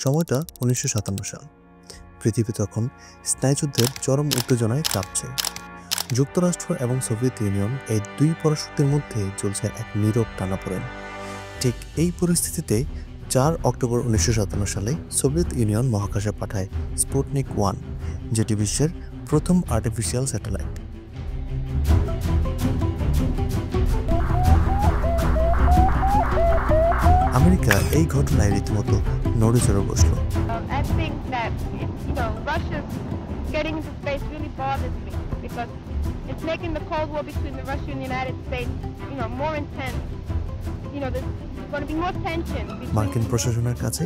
সময়টা 1957 সাল। পৃথিবী তখন স্নায়ুযুদ্ধের চরম উত্তেজনায় কাঁপছে। যুক্তরাষ্ট্র এবং সোভিয়েত ইউনিয়ন এই দুই পরাশক্তির মধ্যে চলছে এক নীরব টানাপোড়েন। ঠিক এই পরিস্থিতিতে 4 অক্টোবর 1957 সালে সোভিয়েত ইউনিয়ন মহাকাশে পাঠায় স্পুটনিক 1, যেটি বিশ্বের প্রথম আর্টিফিশিয়াল স্যাটেলাইট। আমেরিকা এই ঘটনায় রীতিমতো নড়েচড়ে বসল। I think that Russia's getting into space really bothers me because it's making the Cold War between the Russia and the United States, more intense. There's going to be more tension. মার্কিন প্রশাসনের কাছে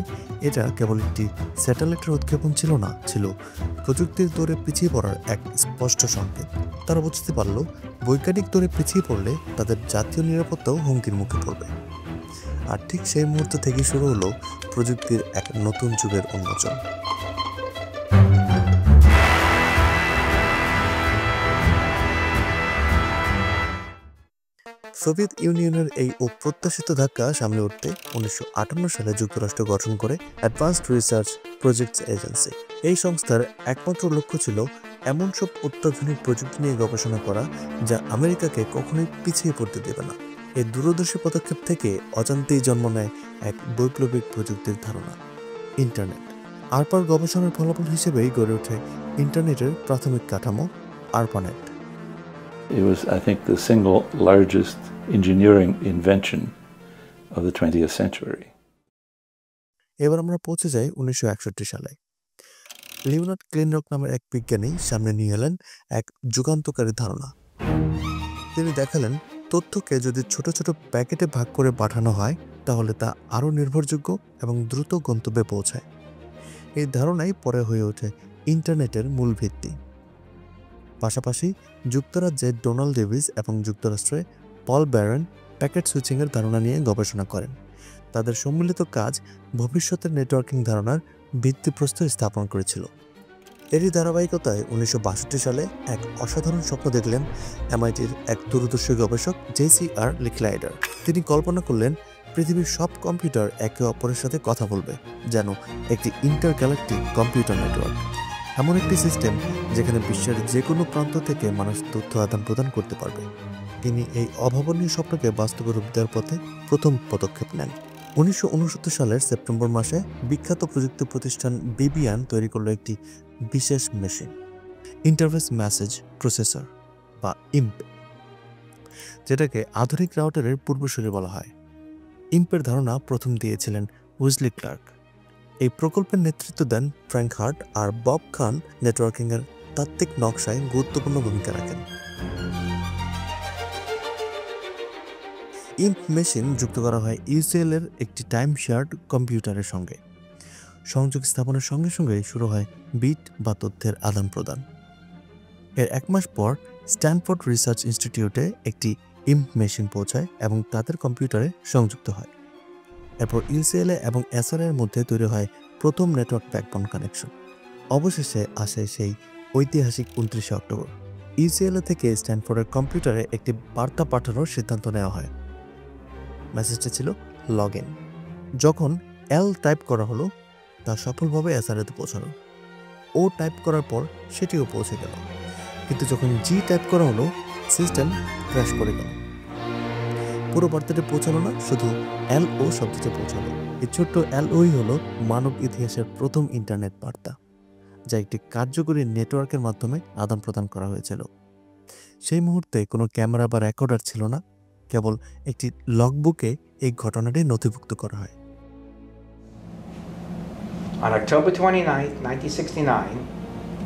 এটা কেবল একটি স্যাটেলাইটের উৎক্ষেপণ ছিল না, ছিল প্রযুক্তির দৌড়ে পিছিয়ে পড়ার এক স্পষ্ট সংকেত। তারা বুঝতে পারল বৈজ্ঞানিক দৌড়ে পিছিয়ে পড়লে তাদের জাতীয় নিরাপত্তাও হুমকির মুখে পড়বে। আর ঠিক সেই মুহূর্ত থেকে শুরু হলো প্রযুক্তির এক নতুন যুগের উন্মোচন। সোভিয়েত ইউনিয়নের এই অপ্রত্যাশিত ধাক্কা সামলে উঠতে 1958 সালে যুক্তরাষ্ট্র গঠন করে অ্যাডভান্সড রিসার্চ প্রজেক্টস এজেন্সি। এই সংস্থার একমাত্র লক্ষ্য ছিল এমন সব অত্যাধুনিক প্রযুক্তি নিয়ে গবেষণা করা যা আমেরিকাকে কখনোই পিছিয়ে পড়তে দেবে না। এই দূরদর্শী পদক্ষেপ থেকে অজান্তেই জন্ম নেয় এক বৈপ্লবিক প্রযুক্তির ধারণা, ইন্টারনেট। আরপার গবেষণার ফলাফল হিসেবেই গড়ে ওঠে ইন্টারনেটের প্রাথমিক কাঠামো, ARPANET. It was, I think, the single largest engineering invention of the 20th century. এবার আমরা পৌঁছে যাই 1961 সালে। লিওনার্ড ক্লিনরক নামের এক বিজ্ঞানী সামনে নিয়ে এলেন এক যুগান্তকারী ধারণা। তিনি দেখালেন তথ্যকে যদি ছোট ছোট প্যাকেটে ভাগ করে পাঠানো হয় তাহলে তা আরও নির্ভরযোগ্য এবং দ্রুত গন্তব্যে পৌঁছায়। এই ধারণাই পরে হয়ে ওঠে ইন্টারনেটের মূল ভিত্তি। পাশাপাশি যুক্তরাজ্যে ডোনাল্ড ডেভিস এবং যুক্তরাষ্ট্রে পল ব্যারন প্যাকেট সুইচিংয়ের ধারণা নিয়ে গবেষণা করেন। তাদের সম্মিলিত কাজ ভবিষ্যতের নেটওয়ার্কিং ধারণার ভিত্তিপ্রস্তর স্থাপন করেছিল। এরই ধারাবাহিকতায় 1962 সালে এক অসাধারণ স্বপ্ন দেখলেন এমআইটির এক দূরদর্শী গবেষক জেসি.আর. লিকলাইডার। তিনি কল্পনা করলেন পৃথিবীর সব কম্পিউটার একে অপরের সাথে কথা বলবে, যেন একটি ইন্টারগ্যালাকটিক কম্পিউটার নেটওয়ার্ক। এমন একটি সিস্টেম যেখানে বিশ্বের যে কোনো প্রান্ত থেকে মানুষ তথ্য আদান প্রদান করতে পারবে। তিনি এই অভাবনীয় স্বপ্নকে বাস্তবে রূপ দেওয়ার পথে প্রথম পদক্ষেপ নেন। 1969 সালের সেপ্টেম্বর মাসে বিখ্যাত প্রযুক্তি প্রতিষ্ঠান বিবিয়ান তৈরি করল একটি বিশেষ মেশিন, ইন্টারফেস মেসেজ প্রসেসর বা ইম্প, যেটাকে আধুনিক রাউটারের পূর্বসূরি বলা হয়। ইম্পের ধারণা প্রথম দিয়েছিলেন উইজলি ক্লার্ক। এই প্রকল্পের নেতৃত্ব দেন ফ্র্যাঙ্ক হার্ট আর বব খান নেটওয়ার্কিংয়ের তাত্ত্বিক নকশায় গুরুত্বপূর্ণ ভূমিকা রাখেন। ইম্প মেশিন যুক্ত করা হয় ইউসিএল এর একটি টাইম শেয়ার্ড কম্পিউটারের সঙ্গে। সংযোগ স্থাপনের সঙ্গে সঙ্গে শুরু হয় বিট বা তথ্যের আদান প্রদান। এর এক মাস পর স্ট্যানফোর্ড রিসার্চ ইনস্টিটিউটে একটি ইম্প মেশিন পৌঁছায় এবং তাদের কম্পিউটারে সংযুক্ত হয়। এরপর ইউসিএলএ এবং এসআরএ এর মধ্যে তৈরি হয় প্রথম নেটওয়ার্ক ব্যাকবোন কানেকশন। অবশেষে আসে সেই ঐতিহাসিক 29 অক্টোবর। ইউসিএলএ থেকে স্ট্যানফোর্ডের কম্পিউটারে একটি বার্তা পাঠানোর সিদ্ধান্ত নেওয়া হয়। মেসেজটা ছিল লগ ইন। যখন এল টাইপ করা হলো তা সফলভাবে এসআরএতে পৌঁছালো। ও টাইপ করার পর সেটিও পৌঁছে গেল, কিন্তু যখন জি টাইপ করা হলো সিস্টেম ক্র্যাশ করে গেল। পুরো বার্তাটি পৌঁছালো না, শুধু এলও শব্দটি পৌঁছালো। এই ছোট্ট এলওই হলো মানব ইতিহাসের প্রথম ইন্টারনেট বার্তা, যা একটি কার্যকরী নেটওয়ার্কের মাধ্যমে আদান প্রদান করা হয়েছিল। সেই মুহূর্তে কোনো ক্যামেরা বা রেকর্ডার ছিল না, কেবল একটি লগবুকে এই ঘটনাটি নথিভুক্ত করা হয়। On October 29, 1969,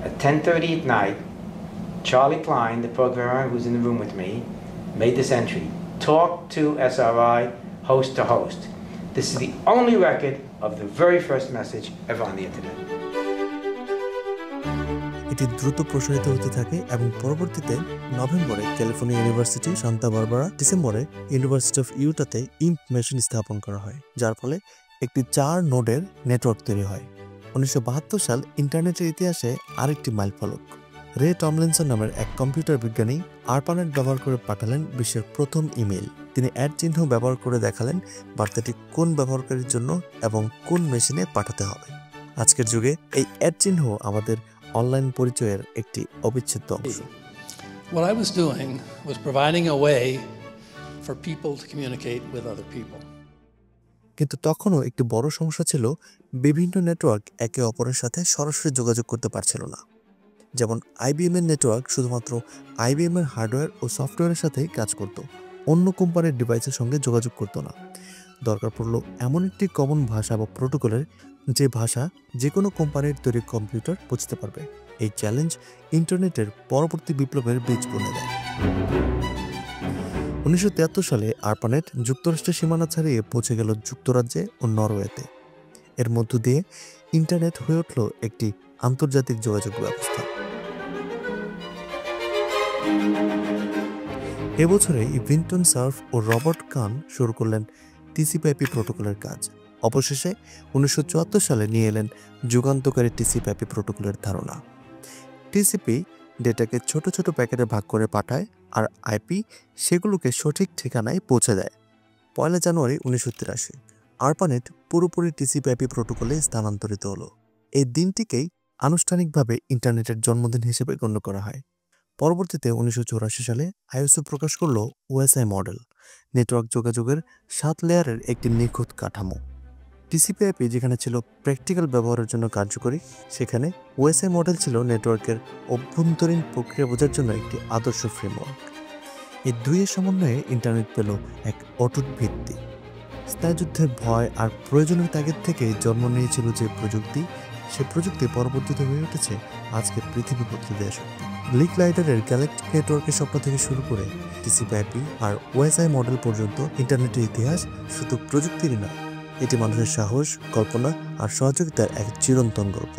at 10:30 at night, Charlie Klein, the programmer who's in the room with me, made this entry. Talk to SRI, host to host. This is the only record of the very first message ever on the internet. এটি দ্রুত প্রসারিত হতে থাকে এবং পরবর্তীতে নভেম্বরে California university Santa Barbara, ডিসেম্বরে university of ইউটাতে ইম্প machine স্থাপন করা হয়, যার ফলে একটি 4 নোডের নেটওয়ার্ক তৈরি হয়। 1972 সাল ইন্টারনেটের ইতিহাসে আরেকটি মাইলফলক। রে টমলিনসন নামের এক কম্পিউটার বিজ্ঞানী আরপানেট ব্যবহার করে পাঠালেন বিশ্বের প্রথম ইমেল। তিনি @চিহ্ন ব্যবহার করে দেখালেন বার্তাটি কোন ব্যবহারকারীর জন্য এবং কোন মেশিনে পাঠাতে হবে। আজকের যুগে এই @চিহ্ন আমাদের অনলাইন পরিচয়ের একটি অবিচ্ছেদ্য অংশ। What I was doing was providing a way for people to communicate with other people. কিন্তু তখনও একটি বড় সমস্যা ছিল, বিভিন্ন নেটওয়ার্ক একে অপরের সাথে সরাসরি যোগাযোগ করতে পারছিল না। যেমন IBM এর নেটওয়ার্ক শুধুমাত্র IBM এর হার্ডওয়্যার ও সফটওয়্যারের সাথেই কাজ করত, অন্য কোম্পানির ডিভাইসের সঙ্গে যোগাযোগ করত না। দরকার পড়ল এমন একটি কমন ভাষা বা প্রোটোকলের, যে ভাষা যে কোনো কোম্পানির তৈরি কম্পিউটার বুঝতে পারবে। এই চ্যালেঞ্জ ইন্টারনেটের পরবর্তী বিপ্লবের বীজ বুনে দেয়। 1973 সালে আরপানেট যুক্তরাষ্ট্রের সীমানা ছাড়িয়ে পৌঁছে গেল যুক্তরাজ্যে ও নরওয়েতে। এর মধ্য দিয়ে ইন্টারনেট হয়ে উঠল একটি আন্তর্জাতিক যোগাযোগ ব্যবস্থা। এবছরেই ভিন্টন সার্ফ ও রবার্ট কান শুরু করলেন TCP/IP প্রোটোকলের কাজ। অবশেষে 1974 সালে নিয়ে এলেন যুগান্তকারী TCP/IP প্রোটোকলের ধারণা। TCP ডেটাকে ছোট ছোট প্যাকেটে ভাগ করে পাঠায়, আর IP সেগুলোকে সঠিক ঠিকানায় পৌঁছে দেয়। 1 জানুয়ারি 1983 আরপানেট পুরোপুরি TCP/IP প্রোটোকলে স্থানান্তরিত হলো। এই দিনটিকেই আনুষ্ঠানিকভাবে ইন্টারনেটের জন্মদিন হিসেবে গণ্য করা হয়। পরবর্তীতে 1984 সালে ISO প্রকাশ করল OSI মডেল, নেটওয়ার্ক যোগাযোগের 7 লেয়ারের একটি নিখুঁত কাঠামো। TCP/IP যেখানে ছিল প্র্যাকটিক্যাল ব্যবহারের জন্য কার্যকরী, সেখানে OSI মডেল ছিল নেটওয়ার্কের অভ্যন্তরীণ প্রক্রিয়া বোঝার জন্য একটি আদর্শ ফ্রেমওয়ার্ক। এই দুইয়ের সমন্বয়ে ইন্টারনেট পেল এক অটুট ভিত্তি। স্নায়ুযুদ্ধের ভয় আর প্রয়োজনের তাগিদ থেকে জন্ম নিয়েছিল যে প্রযুক্তি, সে প্রযুক্তি পরবর্তীতে হয়ে উঠেছে আজকে পৃথিবী বদলে দেওয়া শক্তি। লিক লাইটারের গ্যালাকটিক নেটওয়ার্কের স্বপ্ন থেকে শুরু করে TCP/IP আর OSI মডেল পর্যন্ত ইন্টারনেটের ইতিহাস শুধু প্রযুক্তিরই নয়, এটি মানুষের সাহস, কল্পনা আর সহযোগিতার এক চিরন্তন গল্প।